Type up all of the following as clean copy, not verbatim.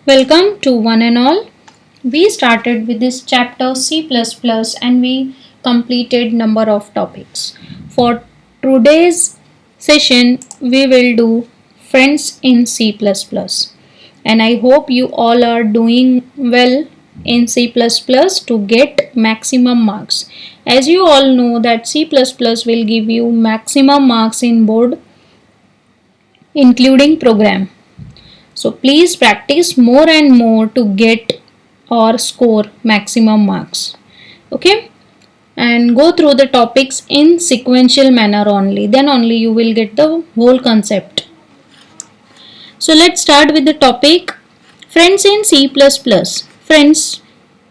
Welcome to one and all. We started with this chapter C++ and we completed number of topics. For today's session we will do friends in C++ and I hope you all are doing well in C++ to get maximum marks. As you all know that C++ will give you maximum marks in board including program. So please practice more and more to get or score maximum marks. Okay, and go through the topics in sequential manner only, then only you will get the whole concept. So let's start with the topic friends in C++. Friends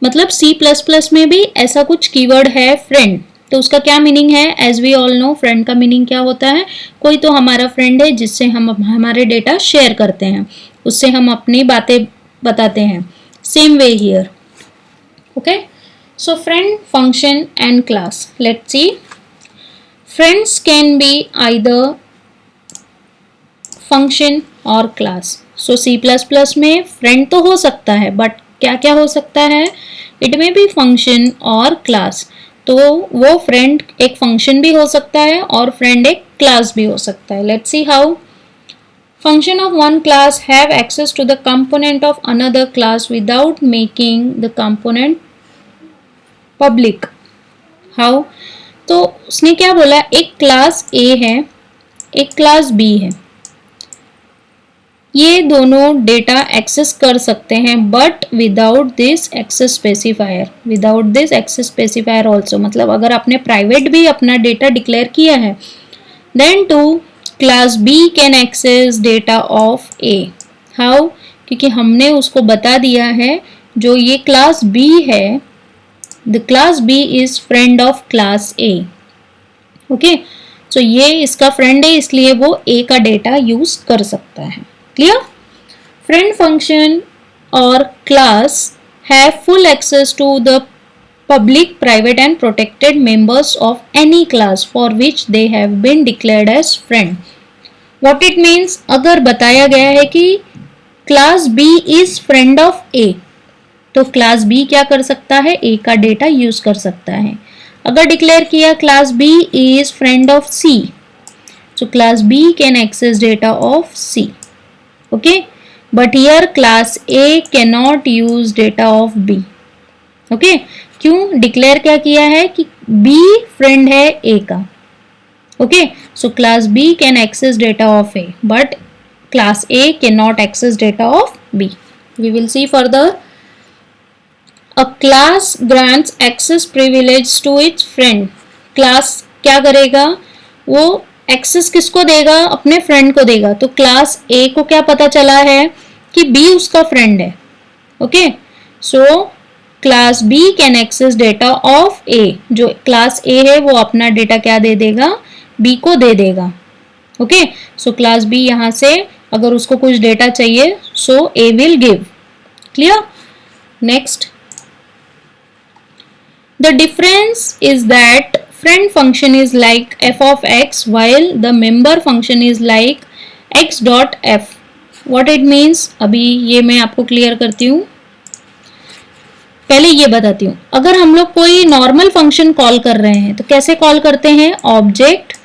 मतलब C++ में भी ऐसा कुछ keyword है friend. तो उसका क्या meaning है? As we all know friend का मीनिंग क्या होता है? कोई तो हमारा फ्रेंड है जिससे हम हमारे डेटा शेयर करते हैं, उससे हम अपनी बातें बताते हैं. Same way here. Okay, so friend, function and class. Let's see. Friends can be either function और क्लास. सो C++ में फ्रेंड तो हो सकता है, बट क्या क्या हो सकता है? इट में बी फंक्शन और क्लास. तो वो फ्रेंड एक फंक्शन भी हो सकता है और फ्रेंड एक क्लास भी हो सकता है. Let's see how. Function of one class have access to the component of another class without making the component public. How? तो उसने क्या बोला? एक क्लास A है, एक क्लास B है. ये दोनों डेटा एक्सेस कर सकते हैं but without this access specifier. Without this access specifier also, मतलब अगर आपने प्राइवेट भी अपना डेटा डिक्लेयर किया है, then to class B can access data of A. How? क्योंकि हमने उसको बता दिया है जो ये क्लास B है, the class B is friend of class A. Okay, so ये इसका फ्रेंड है इसलिए वो A का डेटा यूज कर सकता है. Clear? Friend function or class have full access to the public, private and protected members of any class for which they have been declared as friend. What it means? अगर बताया गया है कि class B is friend of A, तो class B क्या कर सकता है? A का डेटा यूज कर सकता है. अगर डिक्लेयर किया class B is friend of C, so class B can access data of C. Okay, but here class A cannot use data of B. Okay, क्यों? डिक्लेयर क्या किया है कि B फ्रेंड है A का. Okay, so class B can access data of A, but class A cannot access data of B. We will see further. A class grants access privilege to its friend. Class क्या करेगा? वो access किसको देगा? अपने friend को देगा. तो class ए को क्या पता चला है कि बी उसका फ्रेंड है. Okay, so class B can access data of A. जो क्लास ए है वो अपना डेटा क्या दे देगा? बी को दे देगा. ओके, सो क्लास बी यहां से अगर उसको कुछ डेटा चाहिए so A will give. Clear? Next, the difference is that friend function is like f of x while the member function is like x dot f. What it means? अभी ये मैं आपको क्लियर करती हूँ. पहले ये बताती हूँ. अगर हम लोग कोई नॉर्मल फंक्शन कॉल कर रहे हैं तो कैसे कॉल करते हैं? ऑब्जेक्ट,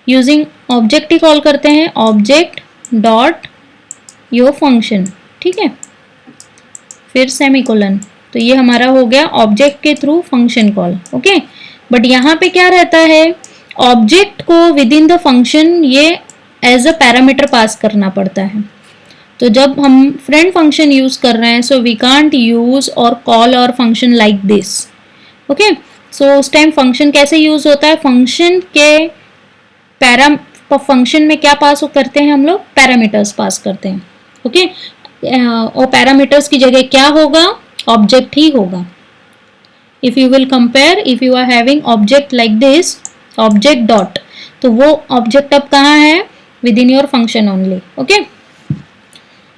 यूजिंग ऑब्जेक्ट ही कॉल करते हैं. Object dot your function. ठीक है, फिर सेमीकोलन. तो ये हमारा हो गया ऑब्जेक्ट के through function call. Okay, but यहाँ पे क्या रहता है? ऑब्जेक्ट को विद इन द फंक्शन ये एज अ पैरामीटर पास करना पड़ता है. तो जब हम फ्रेंड फंक्शन यूज कर रहे हैं सो वी कांट यूज और कॉल और फंक्शन लाइक दिस. ओके, सो उस टाइम फंक्शन कैसे यूज होता है? फंक्शन के फंक्शन में क्या पास करते हैं हम लोग? पैरामीटर्स पास करते हैं. ओके, और पैरामीटर्स की जगह क्या होगा? ऑब्जेक्ट ही होगा. If you will compare, if you are having object like this, object dot, तो वो object अब कहाँ है? Within your function only. Okay,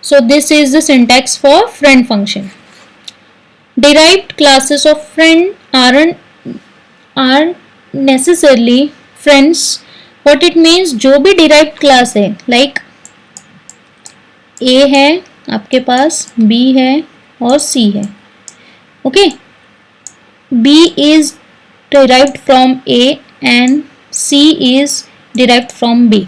so this is the syntax for friend function. Derived classes of friend aren't necessarily friends. What it means? जो भी derived class है, like A है आपके पास B है और C है. Okay, B is derived from A and C is derived from B.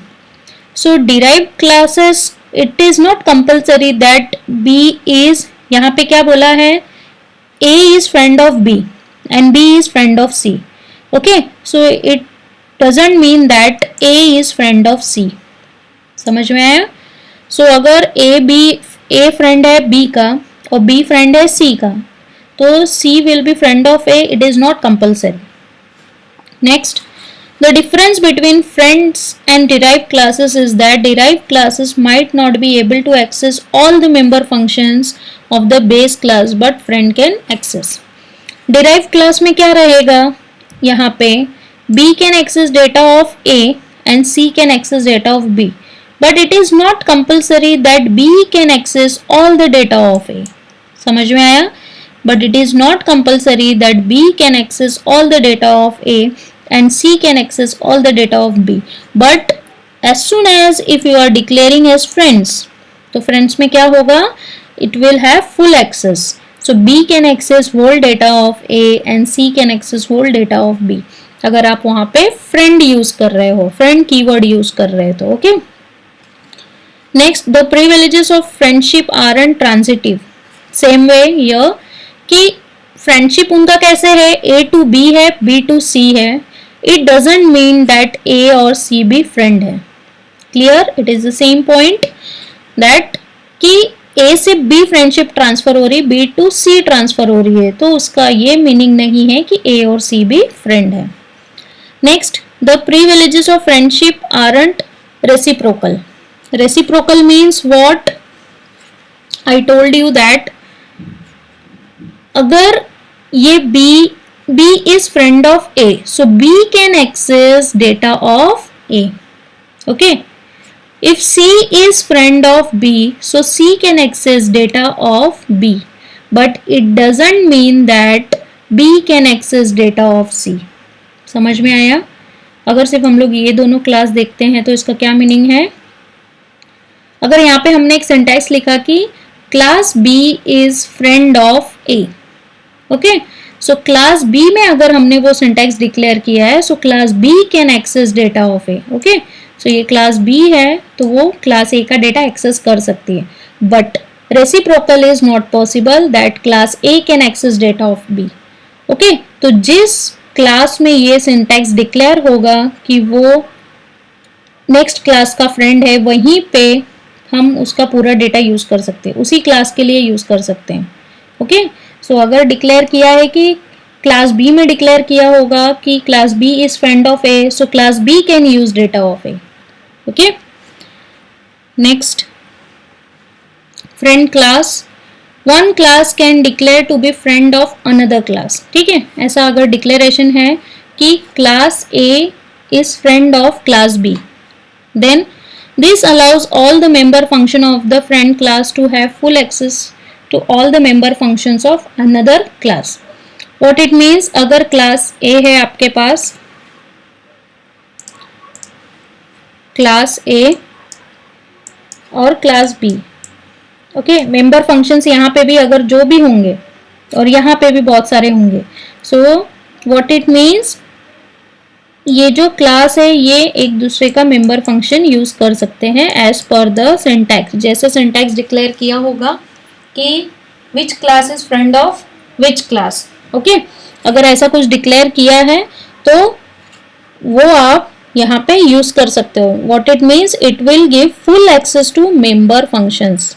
So derived classes, it is not compulsory that B is, यहाँ पे क्या बोला है, A is friend of B and B is friend of C. Okay, so it doesn't mean that A is friend of C. समझ में आया? So अगर A friend है B का और B friend है C का, तो C will be friend of A. It is not compulsory. Next, the difference between friends and derived classes is that derived classes might not be able to access all the member functions of the base class, but friend can access. Derived class में क्या रहेगा? यहाँ पे B can access data of A and C can access data of B, but it is not compulsory that B can access all the data of A. समझ में आया? But it is not compulsory that B can access all the data of A and C can access all the data of B. But as soon as if you are declaring as friends, तो friends में क्या होगा? It will have full access. So B can access whole data of A and C can access whole data of B. अगर आप वहाँ पे friend use कर रहे हो, friend keyword use कर रहे हो तो okay. Next, the privileges of friendship aren't transitive. Same way here कि friendship उनका कैसे है, A to B है, B to C है. It doesn't mean that A और C भी friend है. Clear? It is the same point that कि A से B friendship ट्रांसफर हो रही, B to C ट्रांसफर हो रही है, तो उसका ये मीनिंग नहीं है कि A और C भी friend है. Next, the privileges of friendship aren't reciprocal. Reciprocal means what? I told you that अगर ये B is friend of A, so B can access data of A. Okay. If C is friend of B, so C can access data of B. But it doesn't mean that B can access data of C. समझ में आया? अगर सिर्फ हम लोग ये दोनों class देखते हैं तो इसका क्या मीनिंग है? अगर यहाँ पे हमने एक सेंटेंस लिखा कि class B is friend of A. Okay, so class B में अगर हमने वो सिंटैक्स डिक्लेयर किया है, so class B can access data of A. Okay, so ये क्लास B है तो वो क्लास A का डेटा एक्सेस कर सकती है. But reciprocal is not possible that class A can access data of B. Okay, तो जिस क्लास में ये सिंटैक्स डिक्लेयर होगा कि वो नेक्स्ट क्लास का फ्रेंड है, वहीं पे हम उसका पूरा डेटा यूज कर सकते हैं, उसी क्लास के लिए यूज कर सकते हैं. ओके, सो अगर डिक्लेयर किया है कि क्लास B में डिक्लेयर किया होगा कि class B is friend of A, so class B can use data of A. Okay, next, friend class. One class can declare to be friend of another class. ठीक है, ऐसा अगर declaration है कि class A is friend of class B, then this allows all the member function of the friend class to have full access to all the member functions of another class. What it means, अगर class A है आपके पास, class A और class B, okay, member functions यहाँ पे भी अगर जो भी होंगे और यहाँ पे भी बहुत सारे होंगे, सो व्हाट इट मीन्स, ये जो क्लास है ये एक दूसरे का मेंबर फंक्शन यूज कर सकते हैं एज पर द सिंटैक्स. जैसे सिंटैक्स डिक्लेयर किया होगा कि which class is friend of which class. Okay, अगर ऐसा कुछ डिक्लेयर किया है तो वो आप यहाँ पे यूज कर सकते हो. What it means, it will give full access to member functions.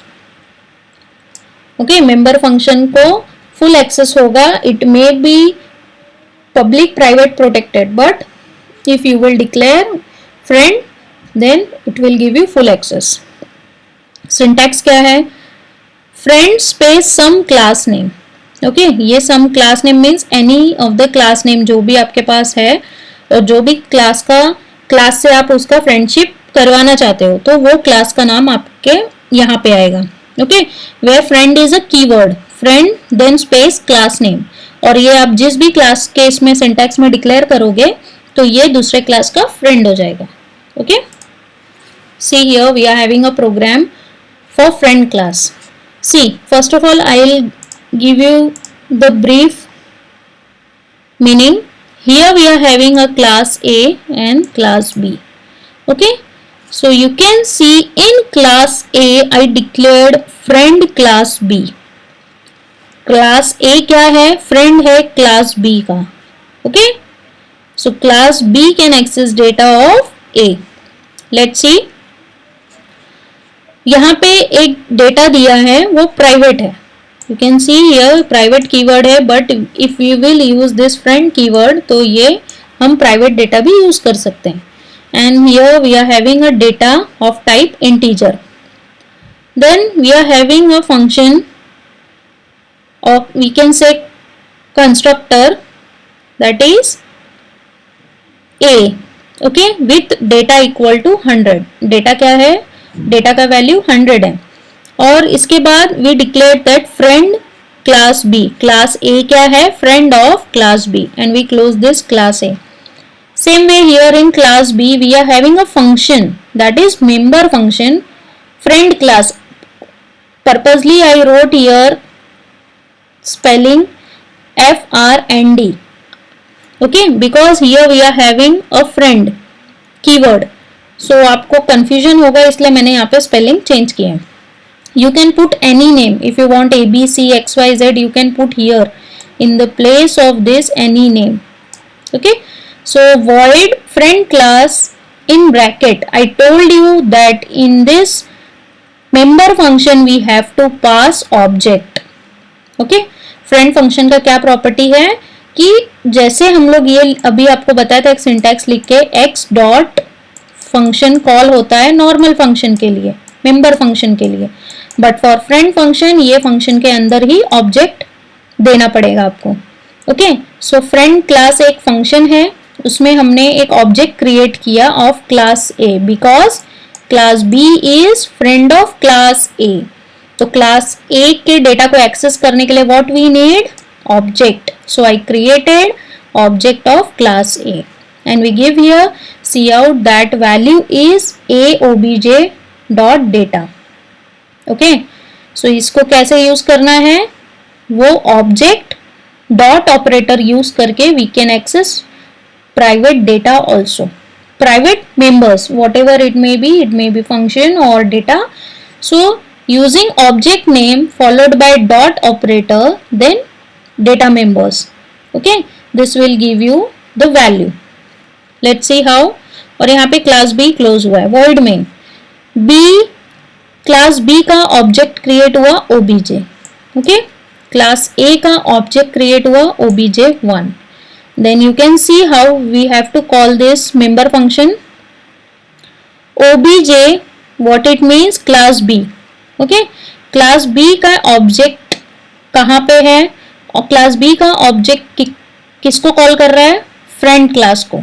Okay, member function को फुल एक्सेस होगा. It may be public, private, protected, but if you will declare friend, then it will give you full access. Syntax क्या है? Friend space some class name. Okay, ये some class name means any of the class name जो भी आपके पास है और जो भी क्लास से आप उसका फ्रेंडशिप करवाना चाहते हो, तो वो क्लास का नाम आपके यहाँ पे आएगा. Okay, where friend is a keyword, friend then space class name, और ये आप जिस भी क्लास के इसमें सिंटैक्स में डिक्लेयर करोगे तो ये दूसरे क्लास का फ्रेंड हो जाएगा. Okay, see here we are having a program for friend class. See, first of all, I'll give you the brief meaning. Here we are having a class A and class B. Okay, so you can see in class A I declared friend class B. Class A क्या है? Friend है class B का. Okay, so class B can access data of A. Let's see, यहाँ पे एक data दिया है वो प्राइवेट है. You can see here private keyword है, but if you will use this friend keyword तो ये हम प्राइवेट डेटा भी यूज कर सकते हैं. And here we are having a data of type integer. Then we are having a function or we can say constructor, that is a, okay, with data equal to 100. Data क्या है? Data का value 100 है. और इसके बाद we declared that friend class B. Class A क्या है? friend of class B, and we close this class A. Same way here in class B we are having a function, that is member function, friend class. Purposely I wrote here spelling FRND, okay, because here we are having a friend keyword, so आपको confusion होगा इसलिए मैंने यहाँ पे spelling change किया है. You can put any name if you want ABC XYZ, you can put here in the place of this any name. Okay, so void friend class in bracket. I told you that in this member function we have to pass object. Okay, friend function का क्या property है कि जैसे हम लोग ये अभी आपको बताया था एक सिंटैक्स लिख के, एक्स डॉट फंक्शन कॉल होता है नॉर्मल फंक्शन के लिए, मेंबर फंक्शन के लिए, बट फॉर फ्रेंड फंक्शन ये फंक्शन के अंदर ही ऑब्जेक्ट देना पड़ेगा आपको. ओके, सो फ्रेंड क्लास एक फंक्शन है, उसमें हमने एक ऑब्जेक्ट क्रिएट किया of class A because class B is friend of class A. तो क्लास ए के डेटा को एक्सेस करने के लिए what we need? Object. So I created object of class A and we give here c out that value is A OBJ dot data. Okay, so इसको कैसे use करना है? वो ऑब्जेक्ट डॉट ऑपरेटर यूज करके we can access private data also, private members, whatever it may be function or data. So using object name followed by dot operator then data members. Okay, this will give you the value. Let's see how. और यहाँ पे class B close हुआ है void में. B class B का object create हुआ obj. Okay, class A का object create हुआ obj1. Then you can see how we have to call this member function. obj what it means? class B. Okay, class B का object कहाँ पे है? और class B का object किसको call कर रहा है? फ्रेंड क्लास को.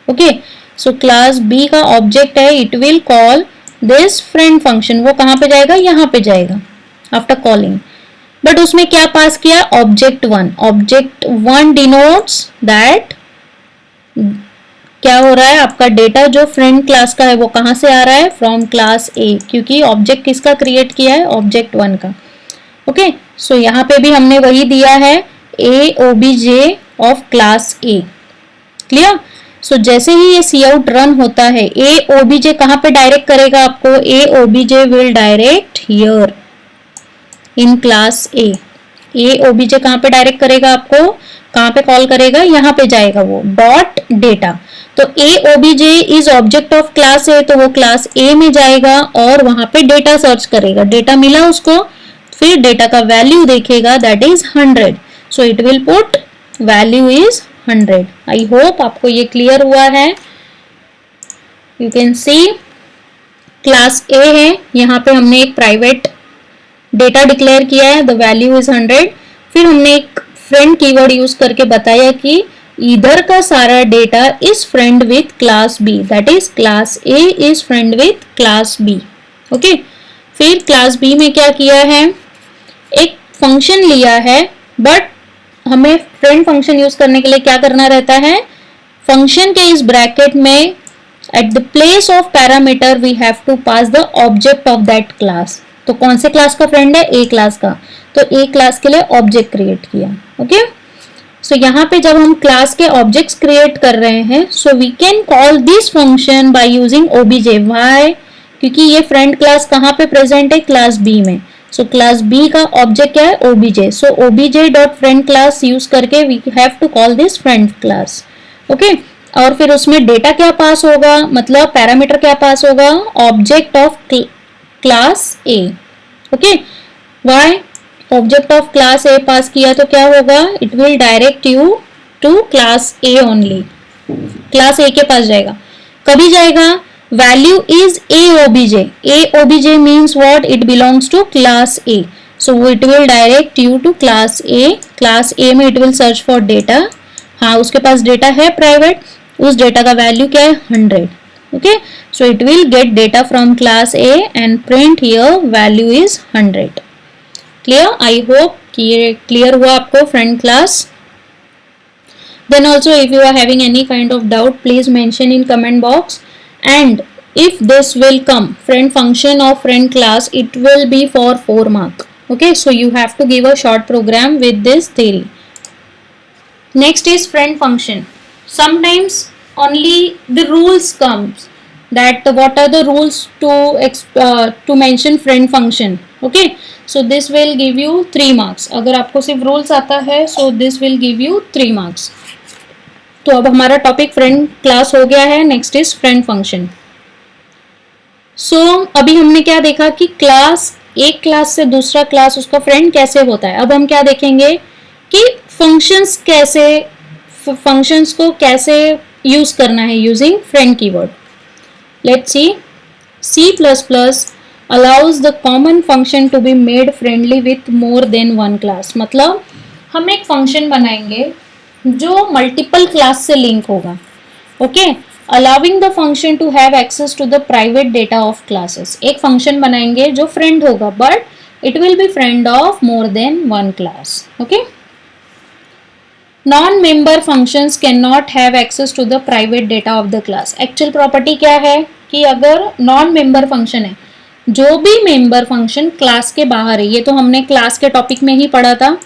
ओके, सो क्लास बी का ऑब्जेक्ट है, it will call this friend function. वो कहाँ पे जाएगा? यहाँ पे जाएगा आफ्टर कॉलिंग. बट उसमें क्या पास किया? Object one. Object one denotes that क्या हो रहा है, आपका डेटा जो फ्रेंड क्लास का है वो कहाँ से आ रहा है? फ्रॉम क्लास ए, क्योंकि ऑब्जेक्ट किसका क्रिएट किया है? ऑब्जेक्ट वन का. ओके, सो यहाँ पे भी हमने वही दिया है, A OBJ of class A. Clear? So जैसे ही ये सी आउट रन होता है, ए ओबीजे कहाँ पे डायरेक्ट करेगा आपको? A OBJ will direct here in class A. A OBJ कहाँ पे डायरेक्ट करेगा आपको? कहाँ पे कॉल करेगा? यहाँ पे जाएगा वो डॉट डेटा. तो A OBJ is object of class A, तो वो क्लास ए में जाएगा और वहां पे डेटा सर्च करेगा. डेटा मिला उसको, फिर डेटा का वैल्यू देखेगा, that is 100. So it will put value is 100. I hope आपको ये क्लियर हुआ है. यू कैन सी क्लास ए है, यहाँ पे हमने एक प्राइवेट डेटा डिक्लेयर किया है, द वैल्यू इज 100. फिर हमने एक फ्रेंड कीवर्ड यूज करके बताया कि इधर का सारा data is friend with class B, that is class A is friend with class B. Okay, फिर क्लास बी में क्या किया है? एक फंक्शन लिया है, बट हमें फ्रेंड फंक्शन यूज करने के लिए क्या करना रहता है? फंक्शन के इस ब्रैकेट में at the place of parameter we have to pass the object of that class. तो कौन से क्लास का फ्रेंड है? ए क्लास का। तो ए क्लास के लिए ऑब्जेक्ट क्रिएट किया। ओके, सो यहाँ पे जब हम क्लास के ऑब्जेक्ट्स क्रिएट कर रहे हैं, so we can call this function by using OBJ. Why? क्योंकि ये फ्रेंड क्लास कहाँ पे प्रेजेंट है? क्लास बी में। सो क्लास बी का ऑब्जेक्ट क्या है? OBJ. So OBJ dot friend class use करके we have to call this friend class. Okay, और फिर उसमें डेटा क्या पास होगा, मतलब पैरामीटर क्या पास होगा? Object of class A. Okay, why? Object of class A pass किया तो क्या होगा? It will direct you to class A only. Class A के पास जाएगा। कभी जाएगा? Value is A OBJ. A OBJ means what? It belongs to class A. So it will direct you to class A. Class A में it will search for data. हाँ, उसके पास data है प्राइवेट, उस डेटा का value क्या है? 100। Okay, so it will gate data from class A and print here value is 100। Clear? I hope कि ये क्लियर हुआ आपको friend class. Then also if you are having any kind of doubt, please mention in comment box, and if this will come friend function or friend class, it will be for 4 mark. Okay, so you have to give a short program with this theory. Next is friend function. Sometimes only the rules comes, that what are the rules to mention friend function. Okay, so this will give you 3 marks. अगर आपको सिर्फ rules आता है, so this will give you 3 marks. तो अब हमारा topic friend class हो गया है। Next is friend function. So अभी हमने क्या देखा कि क्लास, एक क्लास से दूसरा क्लास उसका फ्रेंड कैसे होता है। अब हम क्या देखेंगे कि फंक्शंस कैसे, फंक्शंस को कैसे यूज करना है using friend keyword. Let's see. C++ allows the common function to be made friendly with more than one class। मतलब हम एक फंक्शन बनाएंगे जो मल्टीपल क्लास से लिंक होगा। Okay, allowing the function to have access to the private data of classes. एक function बनाएंगे जो फ्रेंड होगा, but it will be friend of more than one class. Okay, non member functions can not have access to the private data of the class. Actual property क्या है कि अगर non member function है, जो भी member function class के बाहर है, ये तो हमने क्लास के टॉपिक में ही पढ़ा था,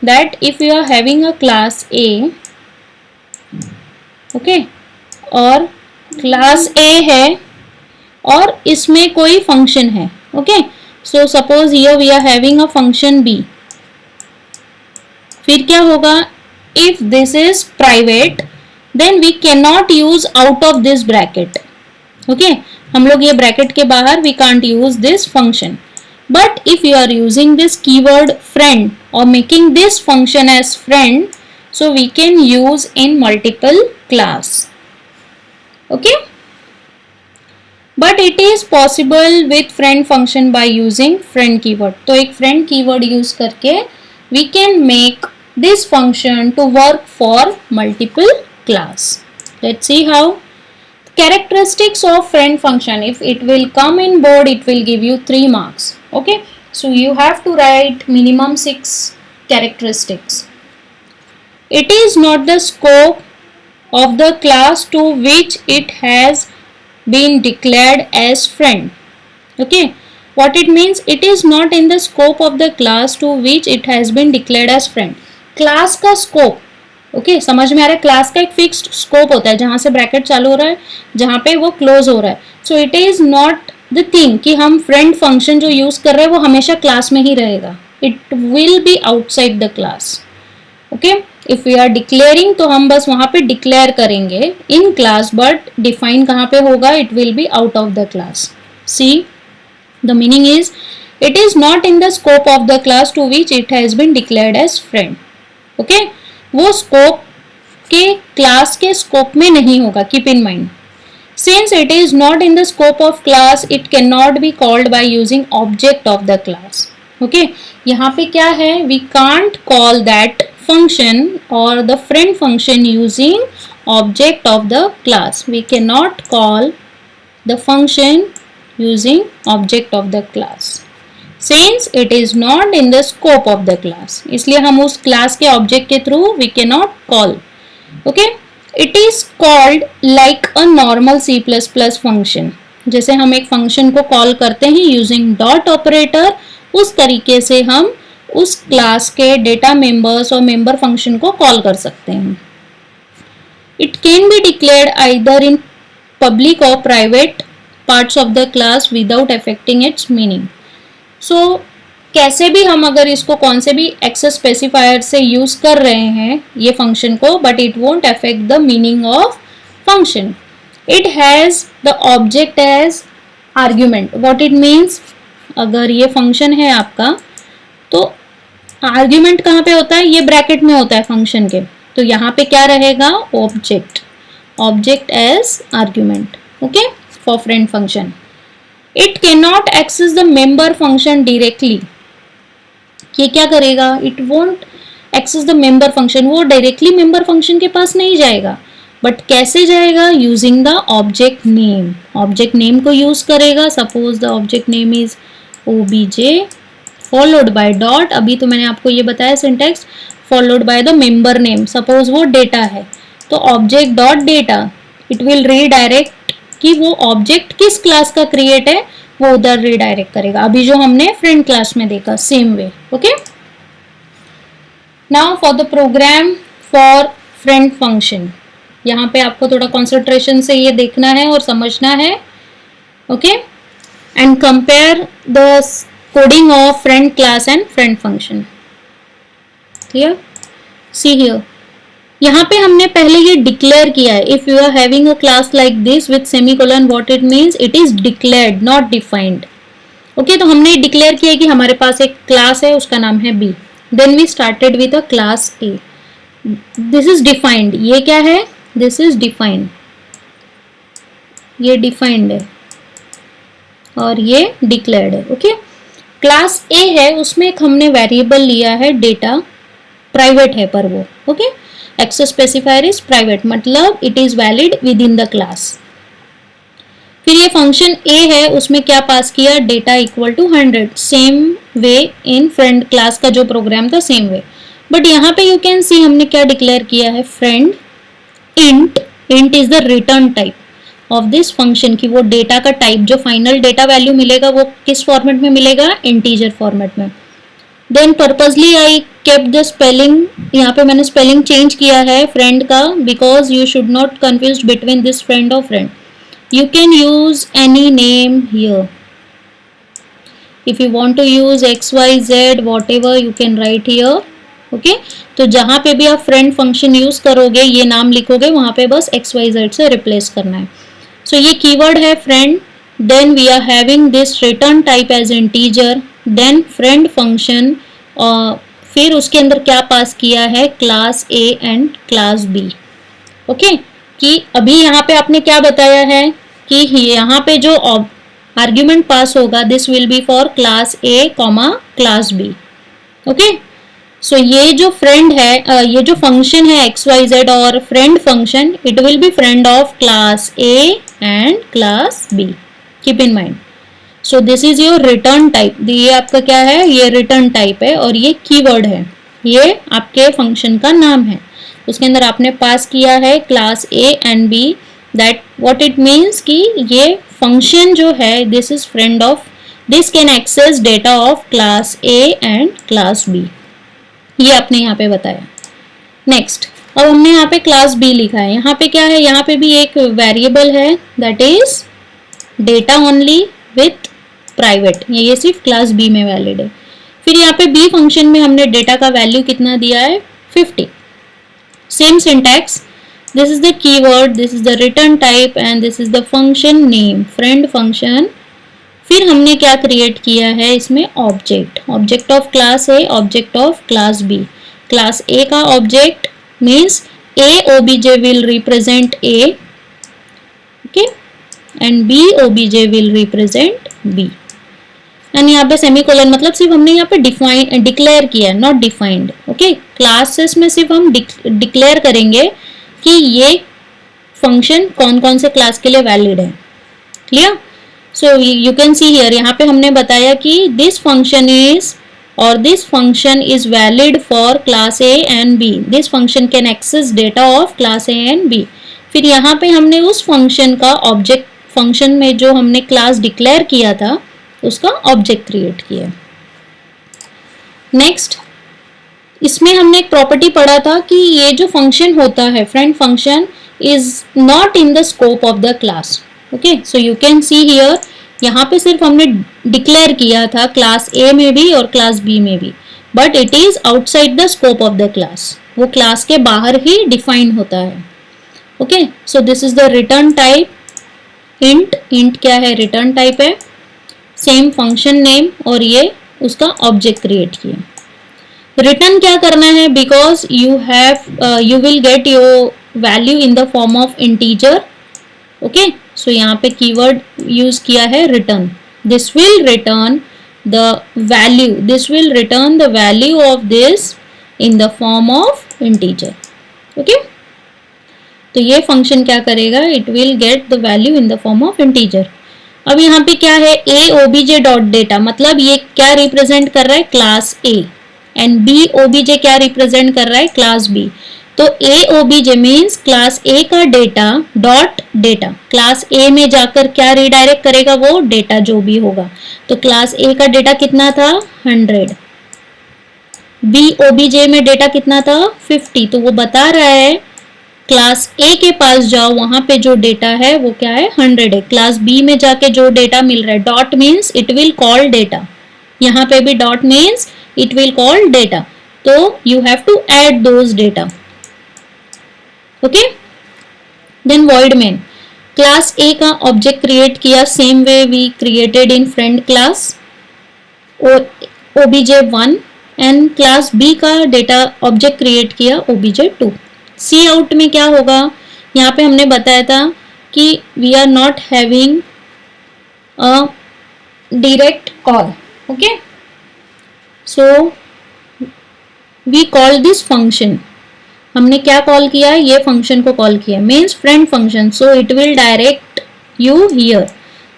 that if you are having a class A, okay, और क्लास A है और इसमें कोई फंक्शन है। Okay, so suppose here we are having a function B। फिर क्या होगा? If this is private then we can not use out of this bracket. Okay, हम लोग ये ब्रैकेट के बाहर we can't use this function. But if you are using this keyword friend or making this function as friend, so we can use in multiple class. Okay, but it is possible with friend function by using friend keyword. तो एक friend keyword use करके we can make this function to work for multiple class. Let's see how. Characteristics of friend function, if it will come in board, it will give you 3 marks. Okay, so you have to write minimum 6 characteristics. It is not the scope of the class to which it has been declared as friend. Okay, what it means? It is not in the scope of the class to which it has been declared as friend. Class का scope, okay, समझ में आ रहा है? Class का एक fixed scope होता है, जहां से ब्रैकेट चालू हो रहा है, जहां पे वो क्लोज हो रहा है। So it is not the thing कि हम फ्रेंड फंक्शन जो यूज कर रहे हैं वो हमेशा क्लास में ही रहेगा। It will be outside the class. Okay, if we are declaring तो हम बस वहां पे डिक्लेयर करेंगे इन क्लास, बट डिफाइन कहाँ पे होगा? It will be out of the class. See, the meaning is it is not in the scope of the class to which it has been declared as friend. Okay, वो scope के class के scope में नहीं होगा। Keep in mind, since it is not in the scope of class, it can not be called by using object of the class. Okay, यहाँ पे क्या है? We can't call that function और the friend function using object of the class. We can not call the function using object of the class since it is not in the scope of the class, इसलिए हम उस class के object के through we cannot call. Okay, it is called like a normal C++ function. जैसे हम एक function को call करते हैं यूजिंग डॉट ऑपरेटर, उस तरीके से हम उस क्लास के डेटा मेंबर्स और मेंबर फंक्शन को कॉल कर सकते हैं। It can be declared either in public और private parts of the class without affecting its meaning. So कैसे भी हम अगर इसको कौन से भी एक्सेस स्पेसिफायर से यूज कर रहे हैं ये फंक्शन को, but it won't affect the meaning of function. It has the object as argument. What it means, अगर ये फंक्शन है आपका तो आर्ग्यूमेंट कहाँ पे होता है, ये ब्रैकेट में होता है फंक्शन के, तो यहाँ पे क्या रहेगा, object, object as argument, okay, for friend function. It can not access the member function directly. ये क्या करेगा, it won't access the member function, वो डायरेक्टली मेंबर फंक्शन के पास नहीं जाएगा, बट कैसे जाएगा, using the object name, object name को यूज करेगा। Suppose the object name is obj followed by dot, अभी तो मैंने आपको ये बताया syntax, followed by the member name. Suppose वो डेटा है तो object dot data, it will redirect कि वो ऑब्जेक्ट किस क्लास का क्रिएट है वो उधर रीडायरेक्ट करेगा, अभी जो हमने फ्रेंड क्लास में देखा same way, okay. Now for the program for friend function, यहाँ पे आपको थोड़ा कंसंट्रेशन से ये देखना है और समझना है, okay, and compare the coding of friend class and friend function. Clear, see here, यहाँ पे हमने पहले ये डिक्लेयर किया है, if you are having a class like this with semicolon, what it means, it is declared not defined, okay. तो हमने declare किया कि हमारे पास एक क्लास है उसका नाम है B, then we started with a class A, this is defined, ये क्या है, दिस इज डिफाइंड, ये डिफाइंड है और ये डिक्लेयर्ड है, ओके। क्लास ए है उसमें एक हमने वेरिएबल लिया है डेटा, प्राइवेट है पर वो, okay, access specifier is private, मतलब it is valid within the class. फिर ये फंक्शन ए है उसमें क्या पास किया, data equal to 100, same way in friend class का जो प्रोग्राम था सेम वे, बट यहाँ पे यू कैन सी हमने क्या डिक्लेयर किया है, friend int, int is the return type of this function, की वो डेटा का टाइप जो फाइनल डेटा वैल्यू मिलेगा वो किस फॉर्मेट में मिलेगा, इंटीजर फॉर्मेट में। Then purposely I kept the spelling, यहाँ पे मैंने स्पेलिंग चेंज किया है फ्रेंड का, because you should not confuse between this friend और friend, you can use any name here, if you want to use XYZ whatever you can write here, okay. तो जहां पे भी आप फ्रेंड फंक्शन यूज करोगे ये नाम लिखोगे, वहां पे बस XYZ से रिप्लेस करना है। सो ये कीवर्ड है friend, then we are having this return type as integer, then friend function, और फिर उसके अंदर क्या पास किया है, class A and class B, okay. कि अभी यहाँ पे आपने क्या बताया है कि यहाँ पे जो आर्ग्यूमेंट पास होगा this will be for class A comma class B, okay. So ये जो फ्रेंड है, ये जो फंक्शन है XYZ और friend function, it will be friend of class A and class B, keep in mind. So this is your return type, ये आपका क्या है, ये रिटर्न टाइप है और ये कीवर्ड है, ये आपके फंक्शन का नाम है, उसके अंदर आपने पास किया है class A and B, that what it means कि ये फंक्शन जो है this is friend of, this can access data of class A and class B, ये आपने यहाँ पे बताया। नेक्स्ट, अब हमने यहाँ पे क्लास बी लिखा है, यहाँ पे क्या है, यहाँ पे भी एक वेरिएबल है that is data only with private, ये सिर्फ क्लास बी में वैलिड है। फिर यहाँ पे बी फंक्शन में हमने डेटा का वैल्यू कितना दिया है, 50, same syntax, this is the keyword, this is the return type and this is the function name, friend function. फिर हमने क्या क्रिएट किया है इसमें, object, object of class A, object of class B. Class A का object means A OBJ will represent A, okay, and B OBJ will represent B, and यहाँ पे semicolon, मतलब सिर्फ हमने यहाँ पे डिक्लेयर किया है, नॉट डिफाइंड, ओके। क्लासेस में सिर्फ हम डिक्लेयर करेंगे कि ये फंक्शन कौन कौन से क्लास के लिए वैलिड है, clear. So you can see here, यहाँ पे हमने बताया कि दिस फंक्शन इज, और this function is valid for class A and B, this function can access data of class A and B. फिर यहाँ पे हमने उस फंक्शन का ऑब्जेक्ट फंक्शन में जो हमने क्लास डिक्लेयर किया था उसका ऑब्जेक्ट क्रिएट किया। नेक्स्ट, इसमें हमने एक प्रॉपर्टी पढ़ा था कि ये जो फंक्शन होता है friend function is not in the scope of the class. Okay, so you can see here, यहाँ पे सिर्फ हमने डिक्लेयर किया था क्लास ए में भी और क्लास बी में भी, but it is outside the scope of the class, वो क्लास के बाहर ही डिफाइन होता है। Okay, so this is the return type int. Int क्या है? रिटर्न टाइप है। सेम फंक्शन नेम और ये उसका ऑब्जेक्ट क्रिएट किया। रिटर्न क्या करना है? Because you will get your value in the form of integer. Okay, so यहाँ पे कीवर्ड यूज किया है return. This will return the value, this will return the value of this in the form of integer. Okay, तो ये function क्या करेगा? It will get the value in the form of integer. अब यहाँ पे क्या है? ए ओबीजे डॉट डेटा, मतलब ये क्या रिप्रेजेंट कर रहा है? Class A. And B OBJ क्या रिप्रेजेंट कर रहा है? Class B. तो A OBJ means class A का data dot data, class A में जाकर क्या रिडायरेक्ट करेगा? वो डेटा जो भी होगा। तो क्लास ए का डेटा कितना था? 100। बी ओबीजे में डेटा कितना था? 50। तो वो बता रहा है क्लास ए के पास जाओ, वहां पे जो डेटा है वो क्या है? 100 है। क्लास बी में जाके जो डेटा मिल रहा है, dot means it will call data, यहाँ पे भी dot means it will call data, so you have to add those data. Okay, then void main, class A का object create किया same way we created in friend class obj1 and class B का data object create किया obj2। C out में क्या होगा? यहाँ पे हमने बताया था कि we are not having a direct call। okay, so we call this function, हमने क्या कॉल किया है? ये फंक्शन को कॉल किया, means friend function. So it will direct you here.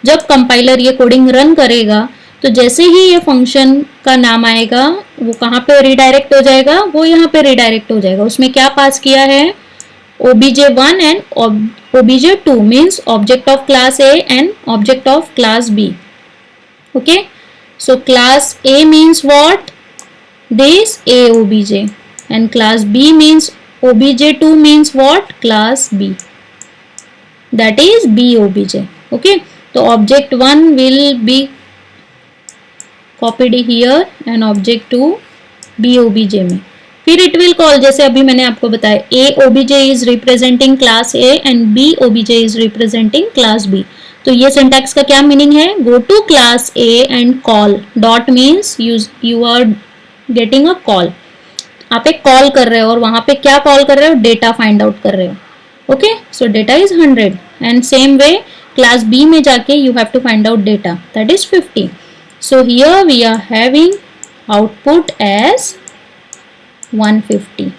जब कंपाइलर ये कोडिंग रन करेगा तो जैसे ही ये फंक्शन का नाम आएगा वो कहाँ पे रिडायरेक्ट हो जाएगा? वो यहाँ पे रिडायरेक्ट हो जाएगा। उसमें क्या पास किया है? obj1 and obj2 means object of class A and object of class B. Okay, so class A means what? This A obj, and class B means obj2 means what? Class B, that is B obj। okay, so object 1 will be copied here and object 2 B obj में। फिर it will call, जैसे अभी मैंने आपको बताया, A obj is representing class A and B obj is representing class B। तो ये syntax का क्या मीनिंग है? Go to class A and call, dot means you are getting a call, आप एक कॉल कर रहे हो और वहां पे क्या कॉल कर रहे हो? डेटा फाइंड आउट कर रहे हो। Okay, so data is 100 and same way class B में जाके you have to find out data, that is 50। So here we are having output as 150।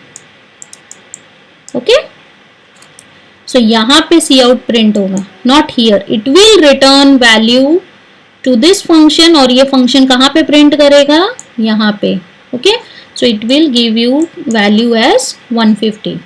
Okay, so यहाँ पे सी आउट प्रिंट होगा, not here. It will return value to this function, और ये function कहाँ पे print करेगा? यहाँ पे। Okay, so it will give you value as 150।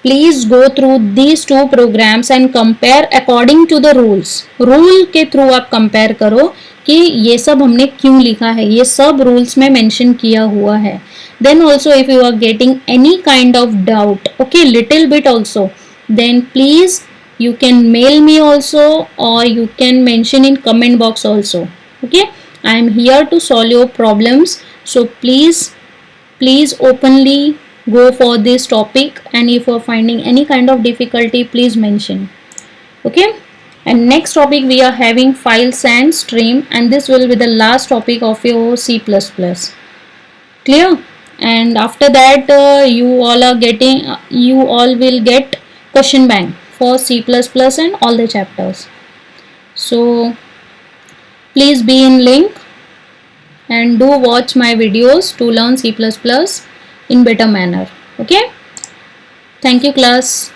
Please go through these two programmes and compare according to the rules. Rule के through आप compare करो कि ये सब हमने क्यों लिखा है, ये सब रूल्स में मेंशन किया हुआ है। Then also if you are getting any kind of doubt, okay, little bit also, then please you can mail me also or you can mention in comment box also. Okay, I am here to solve your problems, so please openly go for this topic, and if you are finding any kind of difficulty, please mention. Okay, and next topic we are having files and stream, and this will be the last topic of your C++. Clear? And after that you all will get question bank for C++ and all the chapters. So please be in link and do watch my videos to learn C++ in better manner. Okay, thank you class.